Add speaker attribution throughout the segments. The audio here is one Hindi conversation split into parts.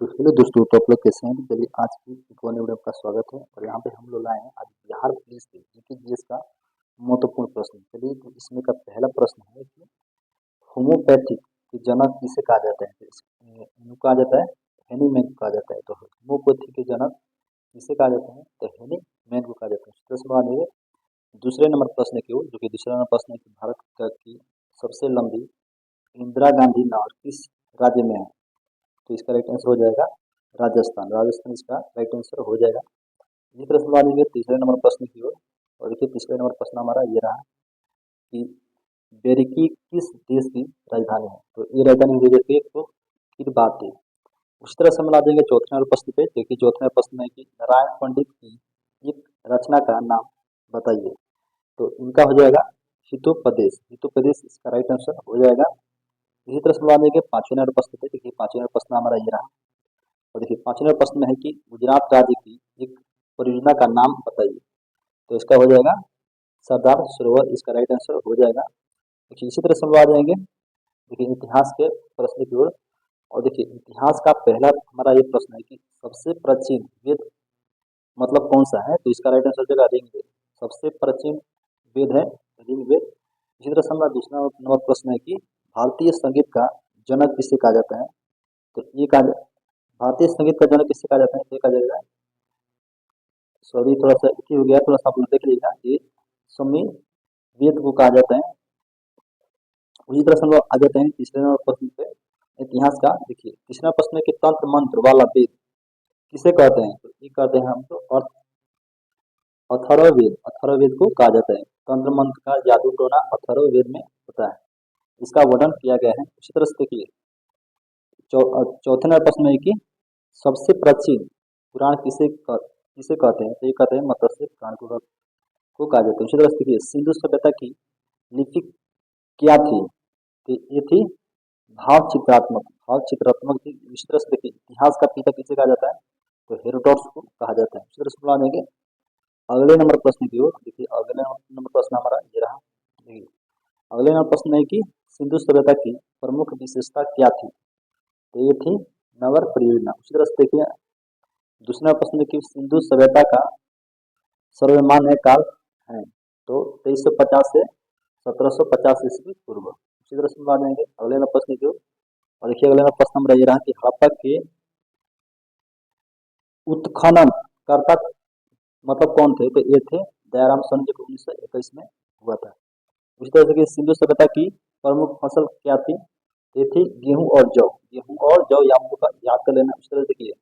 Speaker 1: तो हेलो दोस्तों, तो आप लोग कैसे हैं? चलिए आज की एक और नई वीडियो में आपका स्वागत है। और यहाँ पे हम लोग लाए हैं आज बिहार पुलिस के जीके जीएस का महत्वपूर्ण प्रश्न। चलिए, तो इसमें का पहला प्रश्न है कि होम्योपैथिक के जनक किसे कहा जाता है? तो इनको कहा जाता है हेनीमैन को कहा जाता है। तो होम्योपैथी के जनक किसे कहा जाता है? तो हेनीमैन को कहा जाता है। दूसरे सवाल है दूसरे नंबर प्रश्न की ओर, जो कि दूसरा नंबर प्रश्न है कि भारत की सबसे लंबी इंदिरा गांधी नहर किस राज्य में है? तो इसका राइट आंसर हो जाएगा राजस्थान। राजस्थान इसका राइट आंसर हो जाएगा। इसी तरह से बात करेंगे तीसरे नंबर प्रश्न की ओर। और देखिए तीसरे नंबर प्रश्न हमारा ये रहा कि बेरिकी किस देश की राजधानी है? तो ये राजधानी हो जाती है तो किरबाती। उसी तरह से हम ला देंगे चौथे नंबर प्रश्न पे। देखिए चौथे नंबर प्रश्न है कि नारायण पंडित की एक रचना का नाम बताइए। तो इनका हो जाएगा हितोपदेश। हितोपदेश इसका राइट आंसर हो जाएगा। इसी तरह से ला देंगे पांचवें नंबर प्रश्न पे। देखिए पांचवें नंबर प्रश्न हमारा ये रहा। और देखिए पांचवें प्रश्न में है कि गुजरात राज्य की एक परियोजना का नाम बताइए। तो इसका हो जाएगा सरदार सरोवर। इसका राइट आंसर हो जाएगा। देखिए इसी तरह से हम लोग आ जाएंगे देखिए इतिहास के प्रश्न की ओर। और देखिए इतिहास का पहला हमारा ये प्रश्न है कि सबसे प्राचीन वेद मतलब कौन सा है? तो इसका राइट आंसर हो जाएगा ऋग्वेद। सबसे प्राचीन वेद है ऋग्वेद। इसी तरह से हमारा दूसरा नंबर प्रश्न है कि भारतीय संगीत का जनक किसे कहा जाता है? तो ये कहा भारतीय संगीत का जनक किसे कहा जाता है? तो ये कहा जाएगा, सॉरी थोड़ा सा हो गया, थोड़ा सा आप लोग देख लीजिएगा, ये समी वेद को कहा जाता है। उसी तरह से हम लोग आ जाते हैं तीसरे नंबर प्रश्न पे इतिहास का। देखिए तीसरा प्रश्न है कि तंत्र मंत्र वाला वेद किसे कहते हैं? तो ये कहते हैं हम तो अथर्ववेद। अथर्ववेद को कहा जाता है। तंत्र मंत्र का जादू टोना अथर्ववेद में होता है। इसका वर्णन किया गया है। उसी तरह से देखिए चौथे नंबर प्रश्न है कि सबसे प्राचीन पुराण किसे कहते हैं? तो ये कहते हैं मत्स्य पुराण को कहा जाता है। उसी तरह से देखिए सिंधु सभ्यता की लिपि क्या थी? तो ये थी भाव चित्रात्मक। भाव चित्रात्मक थी। इसी तरह से देखिए इतिहास का पिता किसे कहा जाता है? तो हेरोडोटस को कहा जाता है। इसी तरह से बुला देंगे अगले नंबर प्रश्न की ओर। देखिए अगले नंबर प्रश्न हमारा ये रहा। देखिए अगले नंबर प्रश्न है कि सिंधु सभ्यता की प्रमुख विशेषता क्या थी? तो ये थी नगर परियोजना। उसी तरह से देखिए दूसरा प्रश्न है कि सिंधु सभ्यता का सर्वमान्य काल है। तो 2350 से 1750 ईस्वी पूर्व। उसी तरह से हम आ जाएंगे अगले नंबर प्रश्न की ओर। और देखिए अगले नंबर प्रश्न हमारा ये रहा कि हड़प्पा के उत्खनन कर्ता मतलब कौन थे? तो ये थे दयाराम सरन, जो 1921 में हुआ था। उसी तरह से कि सिंधु सभ्यता की प्रमुख फसल क्या थी? ये थी गेहूं और जौ। गेहूं और जौ या हम लोग का याद कर लेना। उसी तरह से देखिए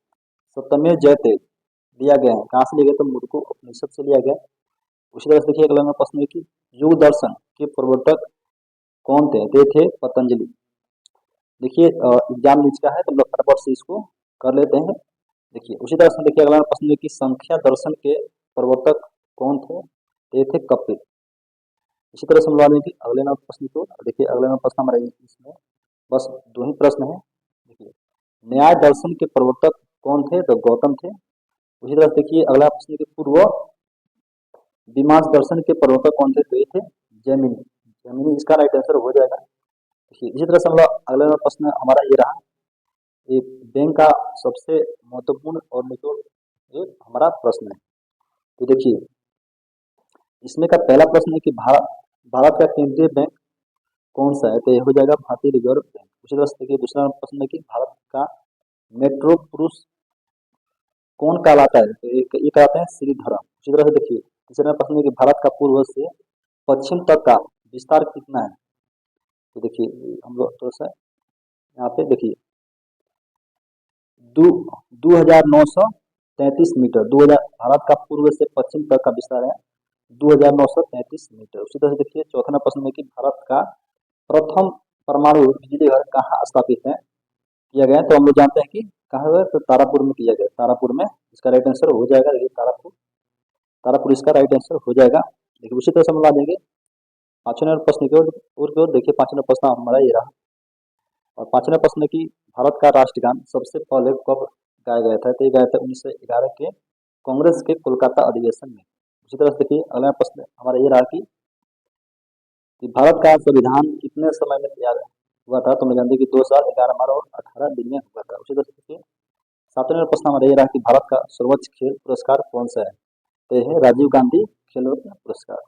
Speaker 1: सत्यमेव जयते लिया गया है। कहाँ से लिया गया? तो मुर्कु उपनिषद से लिया गया। उसी तरह से देखिए अगला नंबर प्रश्न है कि युग दर्शन के प्रवर्तक कौन थे? तो ये थे पतंजलि। देखिए एग्जाम नीच का है तो हम लोग फटाफट से इसको कर लेते हैं। देखिए उसी तरह से देखिए अगला प्रश्न है कि संख्या दर्शन के प्रवर्तक कौन थे? तो ये थे कपिल। इसी तरह से हम लोग कि अगले नंबर प्रश्न को। देखिए अगले नंबर प्रश्न हमारा इसमें बस दो ही प्रश्न है। देखिए न्याय दर्शन के प्रवर्तक कौन थे? तो गौतम थे। उसी तरह से देखिए अगला प्रश्न के पूर्व विमास दर्शन के प्रवर्तक कौन थे? तो ये थे जैमिनी। जैमिनी इसका राइट आंसर हो जाएगा। देखिए इसी तरह से हम लोग अगला प्रश्न हमारा ये रहा। ये बैंक का सबसे महत्वपूर्ण और निचोड़ ये हमारा प्रश्न है। तो देखिए इसमें का पहला प्रश्न है कि भारत भारत का केंद्रीय बैंक कौन सा है? तो ये हो जाएगा भारतीय रिजर्व बैंक। उसी तरह से देखिए दूसरा प्रश्न है कि भारत का मेट्रो पुरुष कौन कहलाता है? तो ये कहलाते हैं श्रीधरन। उसी तरह से देखिए तीसरा प्रश्न है कि भारत का पूर्व से पश्चिम तक का विस्तार कितना है? तो देखिए हम लोग थोड़ा सा यहाँ पे देखिए दो 2933 मीटर। 2000 भारत का पूर्व से पश्चिम तक का विस्तार है 2933 मीटर। उसी तरह से देखिए चौथा प्रश्न है कि भारत का प्रथम परमाणु बिजली घर कहाँ स्थापित है किया गया है? तो हम लोग जानते हैं कि कहाँ हुआ है? तो तारापुर में किया गया। तारापुर में इसका राइट आंसर हो जाएगा। देखिए तारापुर तारापुर इसका राइट आंसर हो जाएगा। देखिए उसी तरह से हम ला देंगे पांचवें नंबर प्रश्न की ओर। देखिए पांचवें प्रश्न हमारा ये रहा। और पांचवें प्रश्न की भारत का राष्ट्रगान सबसे पहले कब गाया गया था? तो ये गाया था 1911 के कांग्रेस के कोलकाता अधिवेशन में। उसी तरह से देखिए अगला प्रश्न हमारा ये रहा कि भारत का संविधान कितने समय में तैयार हुआ था? तो मैं जानते हैं कि 2 साल 11 माह और 18 दिन में हुआ था। उसी तरह से देखिए 7वें नंबर प्रश्न हमारा ये रहा कि भारत का सर्वोच्च खेल पुरस्कार कौन सा है? तो यह है राजीव गांधी खेल रत्न पुरस्कार।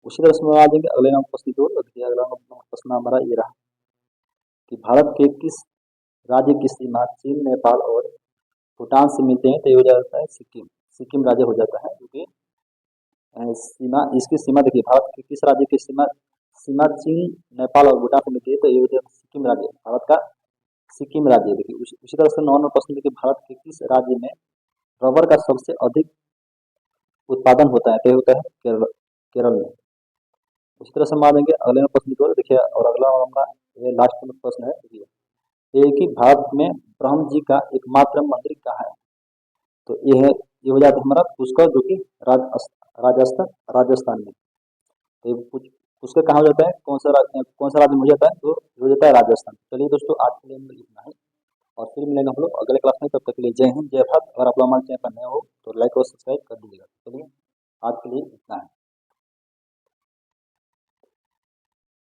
Speaker 1: उसी तरह से आ जाएंगे अगले नंबर प्रश्न की ओर। देखिए अगला प्रश्न हमारा ये रहा कि भारत के किस राज्य की सीमा चीन, नेपाल और भूटान से मिलते हैं? तो ये हो जाता है सिक्किम। सिक्किम राज्य हो जाता है, क्योंकि सीमा, इसकी सीमा देखिए भारत के किस राज्य की सीमा सीमा चीन, नेपाल और भूटान से मिलती है? तो ये हो जाता है सिक्किम राज्य, भारत का सिक्किम राज्य। देखिए उसी तरह से 9 नंबर प्रश्न देखिए भारत के किस राज्य में रबर का सबसे अधिक उत्पादन होता है? तो ये होता है केरल, केरल में। उसी तरह से हम आ जाएंगे अगले प्रश्न की ओर। देखिए और अगला हमारा ये लास्ट में प्रश्न है, देखिए ये कि भारत में ब्रह्म जी का एकमात्र मंदिर कहाँ है? तो ये हो जाता है हमारा पुष्कर, जो कि राजस्थान में। तो ये पुष्कर कहाँ हो जाता है, कौन सा राज्य में हो जाता है? तो ये हो जाता है राजस्थान। चलिए दोस्तों, आज के लिए हम लोग इतना ही, और फिर मिलेंगे हम लोग अगले क्लास में। तब तक के लिए जय हिंद, जय भारत। अगर आप लोग हमारे चैनल पर नए हो तो लाइक और सब्सक्राइब कर दीजिएगा। चलिए आज के लिए इतना है।